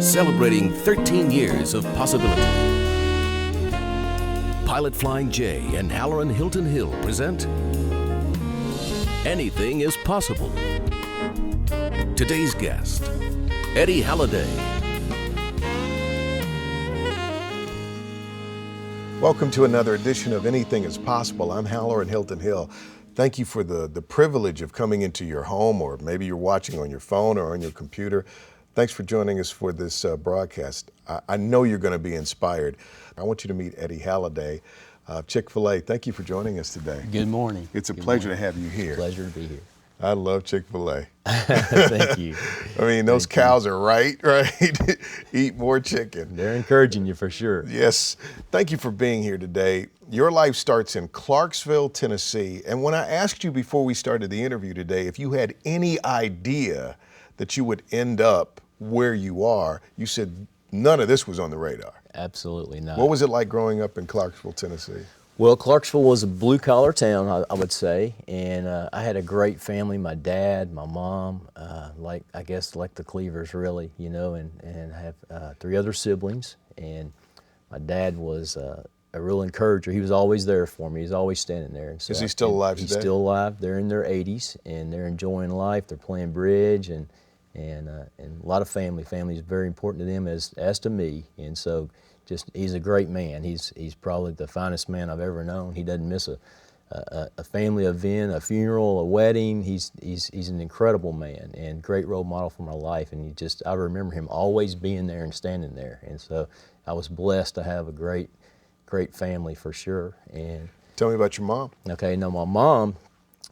celebrating 13 years of possibility. Pilot Flying J and Halloran Hilton Hill present Anything is Possible. Today's guest, Eddie Halliday. Welcome to another edition of Anything is Possible. I'm Halloran Hilton Hill. Thank you for the privilege of coming into your home, or maybe you're watching on your phone or on your computer. Thanks for joining us for this broadcast. I know you're going to be inspired. I want you to meet Eddie Halliday, Chick-fil-A. Thank you for joining us today. Good morning. It's a pleasure to have you here. Pleasure to be here. I love Chick-fil-A. Thank you. I mean, those cows are right? Eat more chicken. They're encouraging you for sure. Yes. Thank you for being here today. Your life starts in Clarksville, Tennessee. And when I asked you before we started the interview today if you had any idea that you would end up where you are, you said none of this was on the radar. Absolutely not. What was it like growing up in Clarksville, Tennessee? Well, Clarksville was a blue-collar town, I would say, and I had a great family. My dad, my mom, like the Cleavers, really, you know, and I have 3 other siblings. And my dad was a real encourager. He was always there for me. He's always standing there. And so Is he still alive today? He's still alive. They're in their 80s, and they're enjoying life. They're playing bridge, and a lot of family. Family is very important to them as to me, and so. He's a great man. He's probably the finest man I've ever known. He doesn't miss a family event, a funeral, a wedding. He's an incredible man and great role model for my life. And I remember him always being there and standing there. And so I was blessed to have a great family for sure. And tell me about your mom. Okay, now my mom,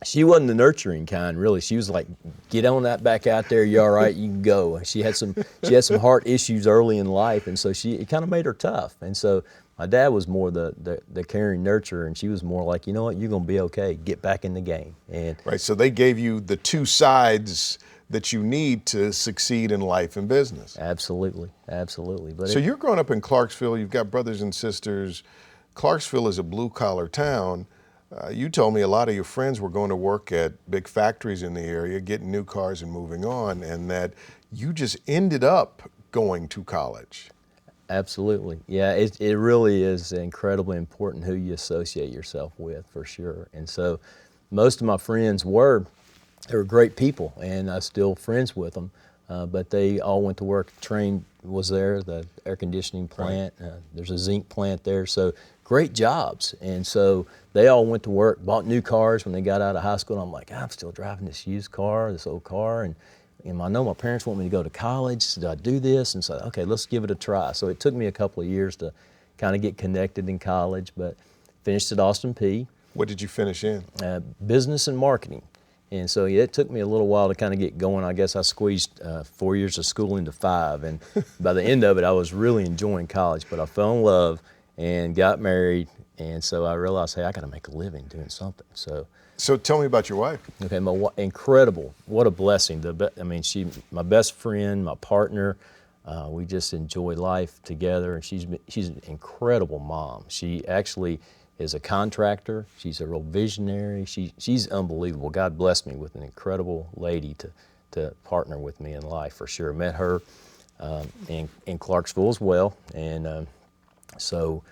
she wasn't the nurturing kind, really. She was like, "Get on that back out there. You're all right. You can go." She had some heart issues early in life, and so it kind of made her tough. And so my dad was more the caring nurturer, and she was more like, "You know what? You're gonna be okay. Get back in the game." And right. So they gave you the 2 sides that you need to succeed in life and business. Absolutely. But so you're growing up in Clarksville. You've got brothers and sisters. Clarksville is a blue-collar town. You told me a lot of your friends were going to work at big factories in the area, getting new cars and moving on, and that you just ended up going to college. Absolutely. Yeah, it really is incredibly important who you associate yourself with, for sure. And so most of my friends they were great people, and I'm still friends with them, but they all went to work. Train was there, the air conditioning plant. Right. There's a zinc plant there, so great jobs. And so they all went to work, bought new cars when they got out of high school. And I'm like, I'm still driving this used car, this old car. And I know my parents want me to go to college. So do I do this? And so, okay, let's give it a try. So it took me a couple of years to kind of get connected in college, but finished at Austin Peay. What did you finish in? Business and marketing. And so it took me a little while to kind of get going. I guess I squeezed 4 years of school into 5. And by the end of it, I was really enjoying college. But I fell in love and got married. And so I realized, hey, I got to make a living doing something. So tell me about your wife. Okay, incredible. What a blessing. My best friend, my partner. We just enjoy life together. And she's an incredible mom. She actually is a contractor. She's a real visionary. She's unbelievable. God blessed me with an incredible lady to partner with me in life, for sure. Met her in Clarksville as well, and so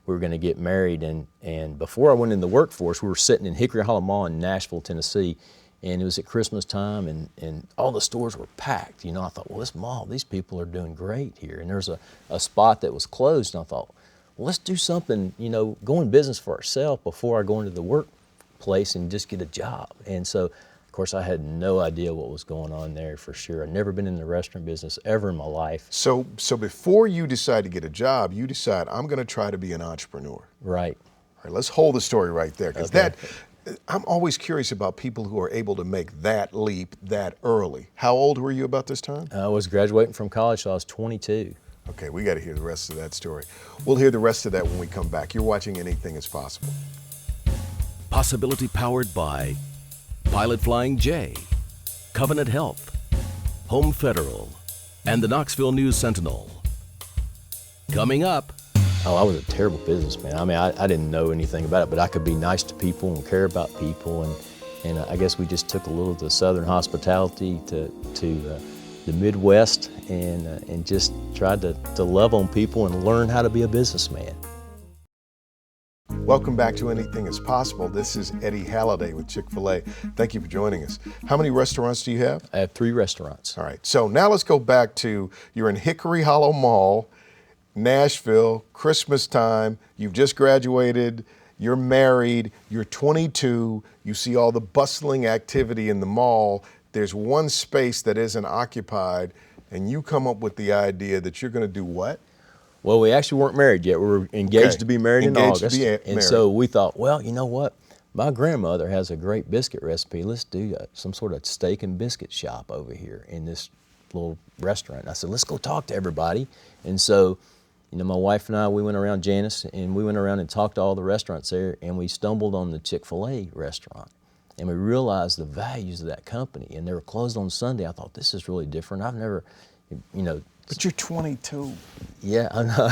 we were going to get married. And before I went in the workforce, we were sitting in Hickory Hollow Mall in Nashville, Tennessee, and it was at Christmas time, and all the stores were packed. You know, I thought, well, this mall, these people are doing great here. And there's a spot that was closed, and I thought, well, let's do something, go in business for ourselves before I go into the workplace and just get a job. And so, of course, I had no idea what was going on there, for sure. I'd never been in the restaurant business ever in my life. So before you decide to get a job, you decide, I'm going to try to be an entrepreneur. Right. All right, let's hold the story right there, because I'm always curious about people who are able to make that leap that early. How old were you about this time? I was graduating from college, so I was 22. Okay, we got to hear the rest of that story. We'll hear the rest of that when we come back. You're watching Anything is Possible. Possibility powered by Pilot Flying J, Covenant Health, Home Federal, and the Knoxville News Sentinel. Coming up. Oh, I was a terrible businessman. I didn't know anything about it, but I could be nice to people and care about people, and I guess we just took a little of the Southern hospitality to the Midwest and just tried to love on people and learn how to be a businessman. Welcome back to Anything is Possible. This is Eddie Halliday with Chick-fil-A. Thank you for joining us. How many restaurants do you have? I have 3 restaurants. All right, so now let's go back to, you're in Hickory Hollow Mall, Nashville, Christmas time, you've just graduated, you're married, you're 22, you see all the bustling activity in the mall, there's one space that isn't occupied, and you come up with the idea that you're gonna do what? Well, we actually weren't married yet. We were engaged to be married in August. And so we thought, well, you know what? My grandmother has a great biscuit recipe. Let's do some sort of steak and biscuit shop over here in this little restaurant. And I said, let's go talk to everybody. And so, you know, my wife and I, we went around, Janice, and we went around and talked to all the restaurants there, and we stumbled on the Chick-fil-A restaurant. And we realized the values of that company. And they were closed on Sunday. I thought, this is really different. I've never, you know. But you're 22. Yeah, I know.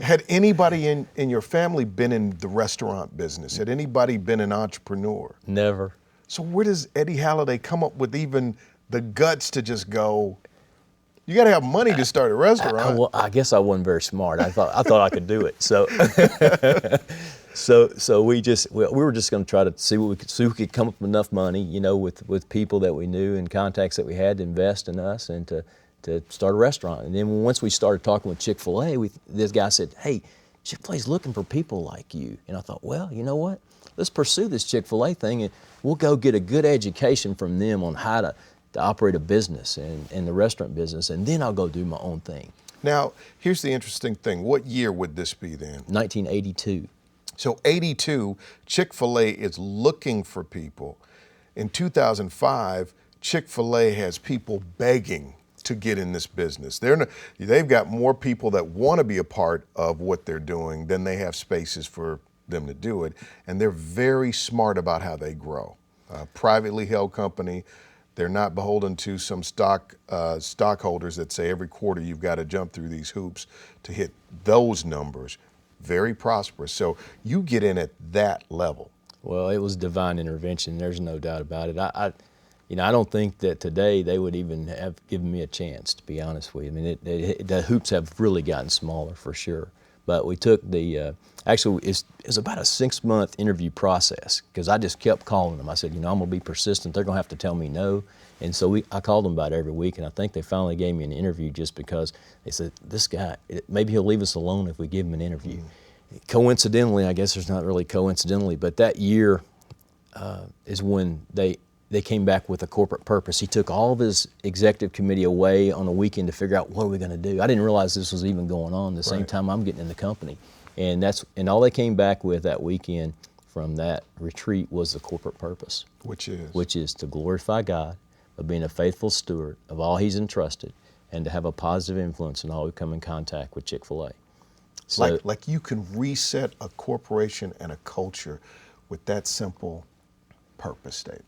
Had anybody in your family been in the restaurant business? Had anybody been an entrepreneur? Never. So where does Eddie Halliday come up with even the guts to just go, you got to have money to start a restaurant? Well, I guess I wasn't very smart. I thought I could do it. So, so we were just going to try to see what we could come up with enough money, you know, with people that we knew and contacts that we had to invest in us and to start a restaurant. And then once we started talking with Chick-fil-A, this guy said, hey, Chick-fil-A's looking for people like you. And I thought, well, you know what? Let's pursue this Chick-fil-A thing, and we'll go get a good education from them on how to operate a business and the restaurant business, and then I'll go do my own thing. Now, here's the interesting thing. What year would this be then? 1982. So 82, Chick-fil-A is looking for people. In 2005, Chick-fil-A has people begging to get in this business. They've got more people that want to be a part of what they're doing than they have spaces for them to do it. And they're very smart about how they grow. Privately held company. They're not beholden to some stockholders that say every quarter you've got to jump through these hoops to hit those numbers. Very prosperous. So you get in at that level. Well, it was divine intervention. There's no doubt about it. I don't think that today they would even have given me a chance, to be honest with you. I mean, the hoops have really gotten smaller for sure. But we took actually, it's about a 6-month interview process, because I just kept calling them. I said, I'm going to be persistent. They're going to have to tell me no. And so I called them about every week, and I think they finally gave me an interview just because they said, this guy, maybe he'll leave us alone if we give him an interview. Coincidentally, I guess there's not really coincidentally, but that year is when they came back with a corporate purpose. He took all of his executive committee away on a weekend to figure out what are we going to do. I didn't realize this was even going on the same time I'm getting in the company. And all they came back with that weekend from that retreat was the corporate purpose. Which is to glorify God, of being a faithful steward of all He's entrusted, and to have a positive influence in all who come in contact with Chick-fil-A. So, like you can reset a corporation and a culture with that simple purpose statement.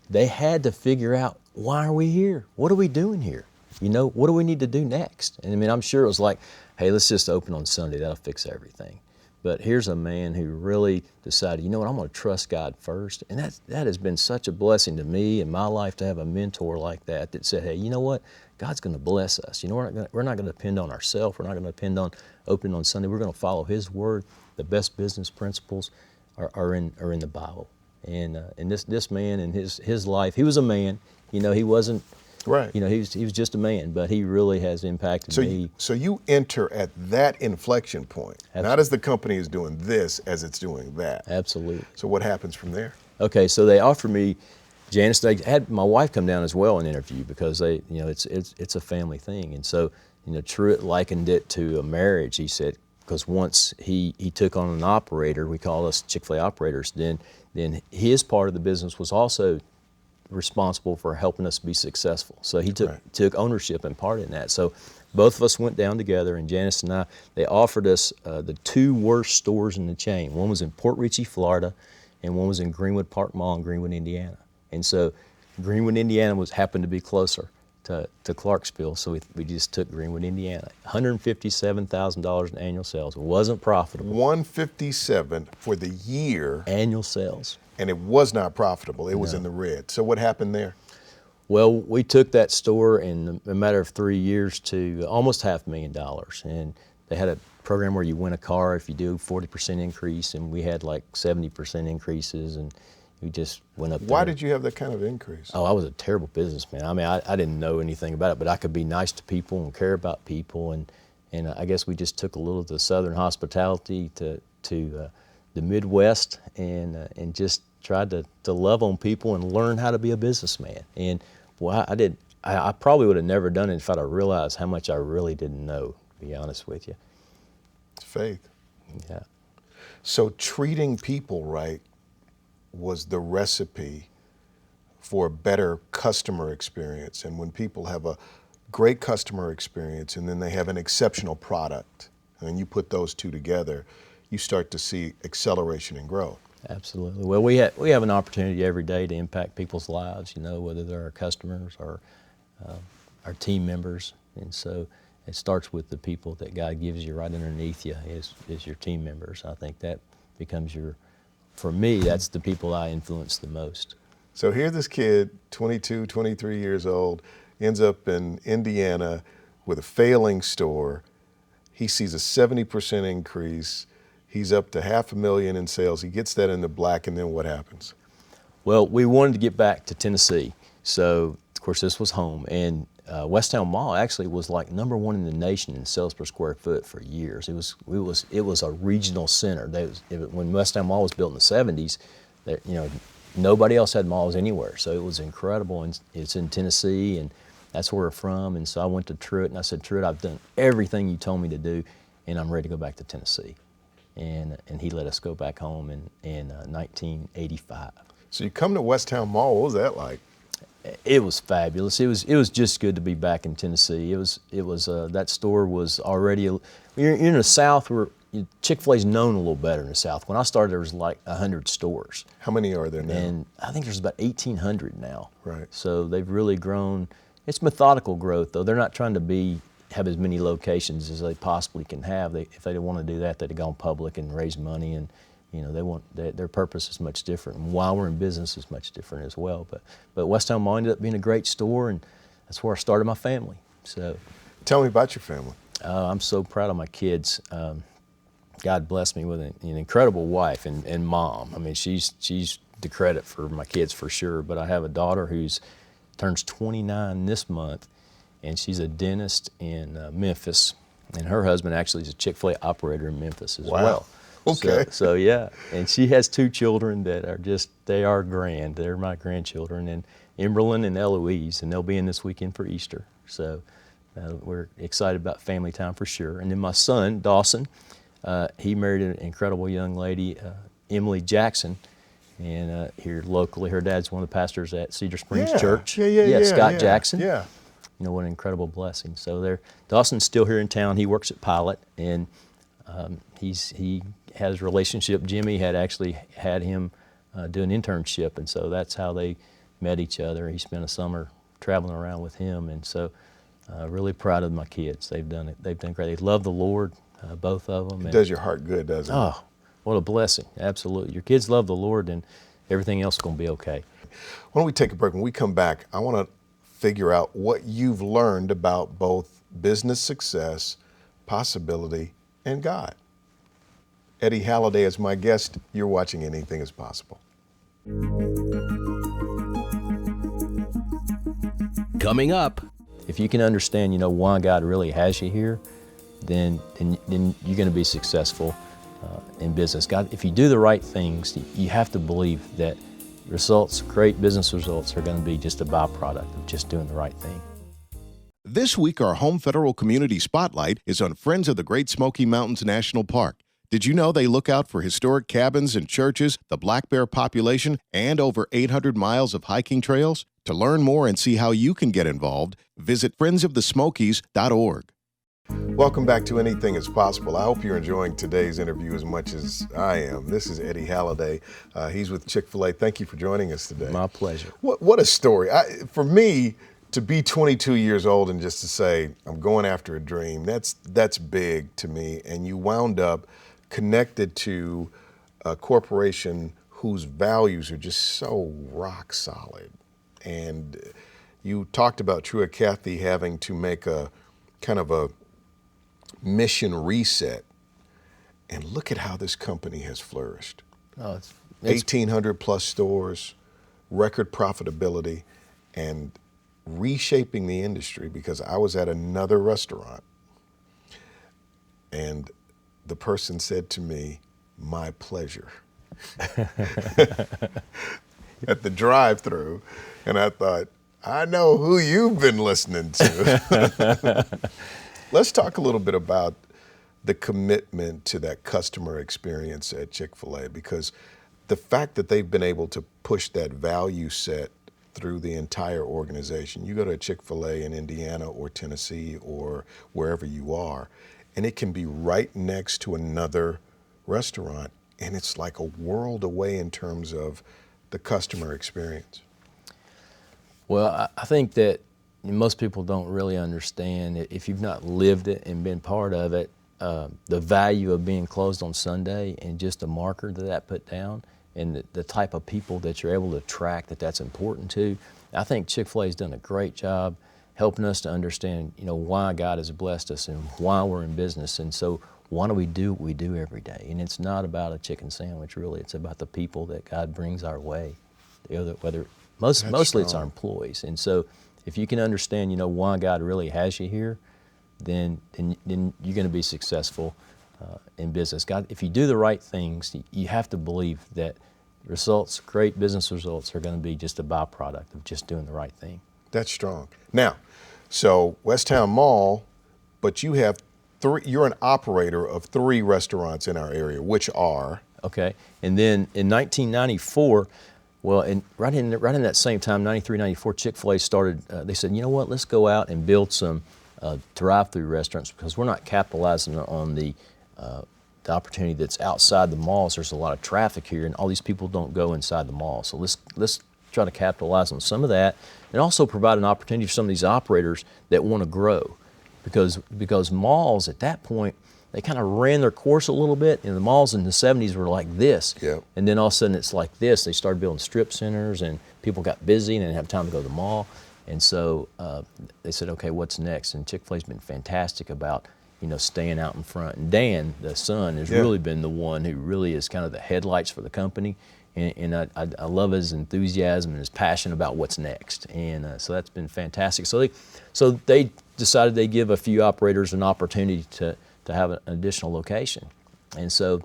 They had to figure out, why are we here? What are we doing here? What do we need to do next? And I mean, I'm sure it was like, hey, let's just open on Sunday. That'll fix everything. But here's a man who really decided, you know what, I'm going to trust God first. And that has been such a blessing to me in my life to have a mentor like that said, hey, you know what? God's going to bless us. We're not going to depend on ourselves. We're not going to depend on opening on Sunday. We're going to follow His word. The best business principles are in the Bible. And this man in his life, he was a man. He wasn't. Right. He was just a man, but he really has impacted me. So you enter at that inflection point, Absolutely. Not as the company is doing this, as it's doing that. Absolutely. So what happens from there? Okay, so they offered me, Janice. They had my wife come down as well and interview, because it's a family thing, and so Truett likened it to a marriage. He said, because once he took on an operator, we call us Chick-fil-A operators, then his part of the business was also responsible for helping us be successful. So he took ownership and part in that. So both of us went down together, and Janice and I, they offered us the 2 worst stores in the chain. One was in Port Richey, Florida, and one was in Greenwood Park Mall in Greenwood, Indiana. And so Greenwood, Indiana happened to be closer to Clarksville, so we just took Greenwood, Indiana. $157,000 in annual sales. It wasn't profitable. $157 for the year. Annual sales. And it was not profitable. It was in the red. So what happened there? Well, we took that store in a matter of 3 years to almost $500,000, and they had a program where you win a car if you do 40% increase, and we had like 70% increases, and we just went up there. Why did you have that kind of increase? Oh, I was a terrible businessman. I mean, I didn't know anything about it, but I could be nice to people and care about people, and I guess we just took a little of the Southern hospitality to the Midwest, and just tried to love on people and learn how to be a businessman. And well, I probably would have never done it if I'd have realized how much I really didn't know, to be honest with you. It's faith. Yeah. So treating people right was the recipe for a better customer experience. And when people have a great customer experience and then they have an exceptional product, and you put those two together, you start to see acceleration and growth. Absolutely. Well, we have an opportunity every day to impact people's lives, whether they're our customers or our team members. And so it starts with the people that God gives you right underneath you is your team members. I think that becomes for me, that's the people I influence the most. So here's this kid, 22, 23 years old, ends up in Indiana with a failing store. He sees a 70% increase. He's up to $500,000 in sales. He gets that in the black, and then what happens? Well, we wanted to get back to Tennessee. So, of course, this was home. And Westtown Mall actually was like #1 in the nation in sales per square foot for years. It was a regional center. When Westtown Mall was built in the 70s, nobody else had malls anywhere. So it was incredible. And it's in Tennessee, and that's where we're from. And so I went to Truett, and I said, Truett, I've done everything you told me to do, and I'm ready to go back to Tennessee. And he let us go back home in 1985. So you come to Westtown Mall. What was that like? It was fabulous. It was just good to be back in Tennessee. It was that store was already. You're in the South where Chick-fil-A's known a little better in the South. When I started, there was like 100 stores. How many are there now? And I think there's about 1,800 now. Right. So they've really grown. It's methodical growth, though. They're not trying to have as many locations as they possibly can have. If they didn't want to do that, they'd have gone public and raised money, and their purpose is much different. And while we're in business, is much different as well. But Westtown Mall ended up being a great store, and that's where I started my family. So, tell me about your family. I'm so proud of my kids. God blessed me with an incredible wife and mom. I mean, she's the credit for my kids for sure. But I have a daughter who's turns 29 this month, and she's a dentist in Memphis, and her husband actually is a Chick-fil-A operator in Memphis as well. Okay. So yeah, and she has 2 children that they are grand. They're my grandchildren, and Emberlyn and Eloise, and they'll be in this weekend for Easter. So we're excited about family time for sure. And then my son, Dawson, he married an incredible young lady, Emily Jackson, and here locally, her dad's one of the pastors at Cedar Springs Church. Yeah, Scott Jackson. Yeah. What an incredible blessing. So Dawson's still here in town. He works at Pilot, and he has a relationship. Jimmy had actually had him do an internship, and so that's how they met each other. He spent a summer traveling around with him, and so really proud of my kids. They've done it. They've done great. They love the Lord, both of them. It does your heart good, doesn't it? Oh, what a blessing. Absolutely. Your kids love the Lord, and everything else is going to be okay. Why don't we take a break? When we come back, I want to figure out what you've learned about both business success, possibility, and God. Eddie Halliday is my guest. You're watching Anything is Possible. Coming up, If you can understand, why God really has you here, then you're going to be successful in business. God, if you do the right things, you have to believe that great business results are going to be just a byproduct of just doing the right thing. This week, our Home Federal Community Spotlight is on Friends of the Great Smoky Mountains National Park. Did you know they look out for historic cabins and churches, the black bear population, and over 800 miles of hiking trails? To learn more and see how you can get involved, visit friendsofthesmokies.org. Welcome back to Anything is Possible. I hope you're enjoying today's interview as much as I am. This is Eddie Halliday. He's with Chick-fil-A. Thank you for joining us today. My pleasure. What a story. For me, to be 22 years old and just to say, I'm going after a dream, that's big to me. And you wound up connected to a corporation whose values are just so rock solid. And You talked about Truett Cathy having to make a kind of a mission reset, and look at how this company has flourished. Oh, it's 1,800 plus stores, record profitability, and reshaping the industry, because I was at another restaurant and the person said to me, "My pleasure," at the drive-through, and I thought, I know who you've been listening to. Let's talk a little bit about the commitment to that customer experience at Chick-fil-A, because the fact that they've been able to push that value set through the entire organization. You go to a Chick-fil-A in Indiana or Tennessee or wherever you are, and it can be right next to another restaurant, and it's like a world away in terms of the customer experience. Well, I think that most people don't really understand, if you've not lived it and been part of it, the value of being closed on Sunday, and just the marker that put down, and the type of people that you're able to attract that's important to. I think Chick-fil-A has done a great job helping us to understand, why God has blessed us and why we're in business. And so why do we do what we do every day? And it's not about a chicken sandwich, really. It's about the people that God brings our way. Mostly it's our employees. And so if you can understand, why God really has you here, then you're going to be successful in business. God, if you do the right things, you have to believe that results, great business results, are going to be just a byproduct of just doing the right thing. That's strong. Now, so Westtown Mall, but you have you're an operator of 3 restaurants in our area, which are? Okay, and then in 1994, right in that same time, 93, 94, Chick-fil-A started, they said, you know what, let's go out and build some drive-through restaurants, because we're not capitalizing on the opportunity that's outside the malls. There's a lot of traffic here, and all these people don't go inside the mall. So let's try to capitalize on some of that, and also provide an opportunity for some of these operators that want to grow, because malls at that point, they kind of ran their course a little bit. And the malls in the 70s were like this, yep. And then all of a sudden it's like this. They started building strip centers, and people got busy and didn't have time to go to the mall. And so they said, okay, what's next? And Chick-fil-A's been fantastic about staying out in front. And Dan, the son, has really been the one who really is kind of the headlights for the company. And I love his enthusiasm and his passion about what's next. And so that's been fantastic. So they decided they'd give a few operators an opportunity to have an additional location. And so,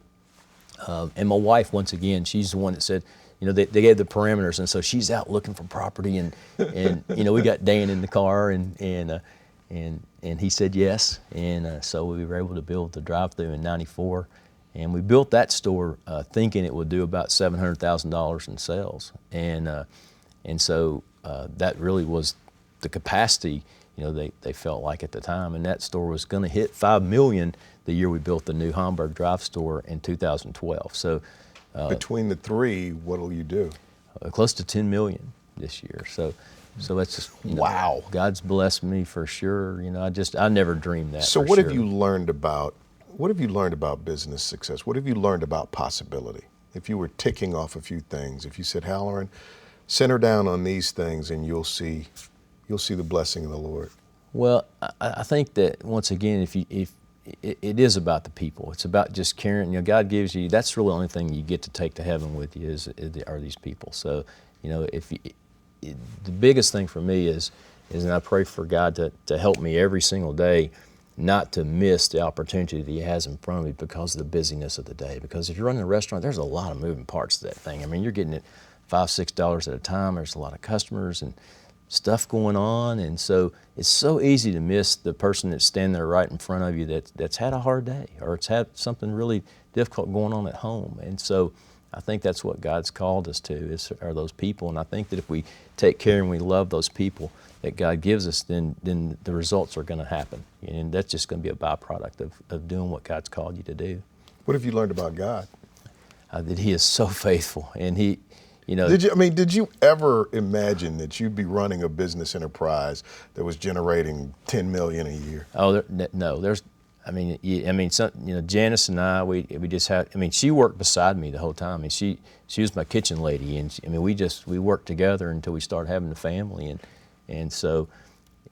and my wife, once again, she's the one that said, they gave the parameters, and so she's out looking for property, and we got Dan in the car, and he said yes, and so we were able to build the drive-through in '94, and we built that store thinking it would do about $700,000 in sales, and so that really was the capacity they felt like at the time, and that store was going to hit $5 million the year we built the new Hamburg Drive store in 2012. So. Between the 3, what'll you do? Close to $10 million this year. So that's just wow. God's blessed me for sure. I never dreamed that. So what have you learned about business success? What have you learned about possibility? If you were ticking off a few things, if you said, Halloran, center down on these things, and you'll see the blessing of the Lord. Well, I think that once again, if it is about the people. It's about just caring. God gives you. That's really the only thing you get to take to heaven with you are these people. So, the biggest thing for me is, and I pray for God to help me every single day, not to miss the opportunity that He has in front of me because of the busyness of the day. Because if you're running a restaurant, there's a lot of moving parts to that thing. I mean, you're getting it $5, $6 at a time. There's a lot of customers and stuff going on, and so it's so easy to miss the person that's standing there right in front of you that's had a hard day, or it's had something really difficult going on at home. And so I think that's what God's called us to, are those people. And I think that if we take care and we love those people that God gives us, then the results are going to happen, and that's just going to be a byproduct of doing what God's called you to do. What have you learned about God? That He is so faithful, and He. Did you ever imagine that you'd be running a business enterprise that was generating $10 million a year? Oh, no. Janice and I, we just had. She worked beside me the whole time. She was my kitchen lady, and we worked together until we started having the family, And so,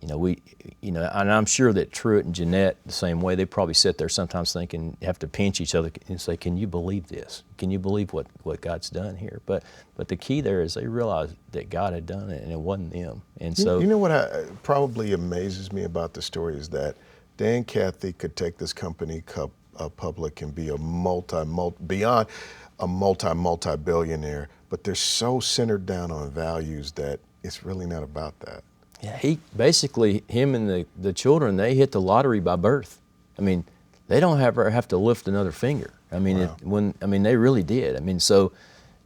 and I'm sure that Truett and Jeanette, the same way, they probably sit there sometimes thinking, have to pinch each other and say, can you believe this? Can you believe what God's done here? But the key there is they realized that God had done it and it wasn't them. And so, you know what probably amazes me about the story is that Dan Cathy could take this company public and be a multi-billionaire, but they're so centered down on values that it's really not about that. Yeah, him and the children, they hit the lottery by birth. I mean, they don't ever have to lift another finger. I mean, Wow. they really did. I mean,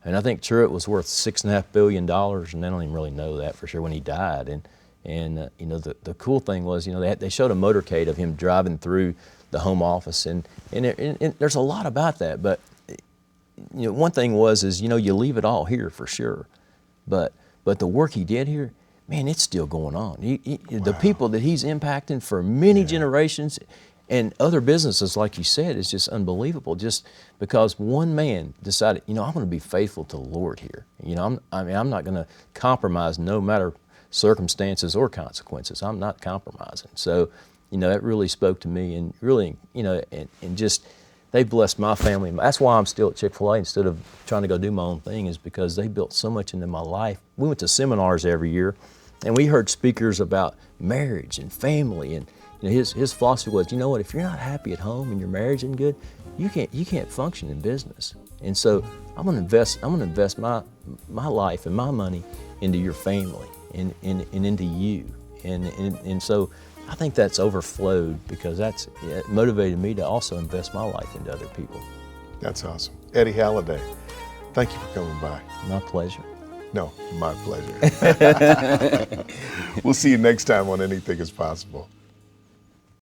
and I think Truett was worth $6.5 billion, and they don't even really know that for sure when he died. And the cool thing was, they showed a motorcade of him driving through the home office, and there's a lot about that. But one thing is you leave it all here for sure, but the work he did here, man, it's still going on. The people that he's impacting for many generations and other businesses, like you said, is just unbelievable. Just because one man decided, I'm going to be faithful to the Lord here. I'm not going to compromise no matter circumstances or consequences. I'm not compromising. So, that really spoke to me, and really, and just they blessed my family. That's why I'm still at Chick-fil-A instead of trying to go do my own thing, is because they built so much into my life. We went to seminars every year, and we heard speakers about marriage and family. And his philosophy was, if you're not happy at home and your marriage isn't good, you can't function in business. And so I'm going to invest my life and my money into your family and into you. And so I think that's overflowed because it motivated me to also invest my life into other people. That's awesome. Eddie Halliday, thank you for coming by. My pleasure. No, my pleasure. We'll see you next time on Anything is Possible.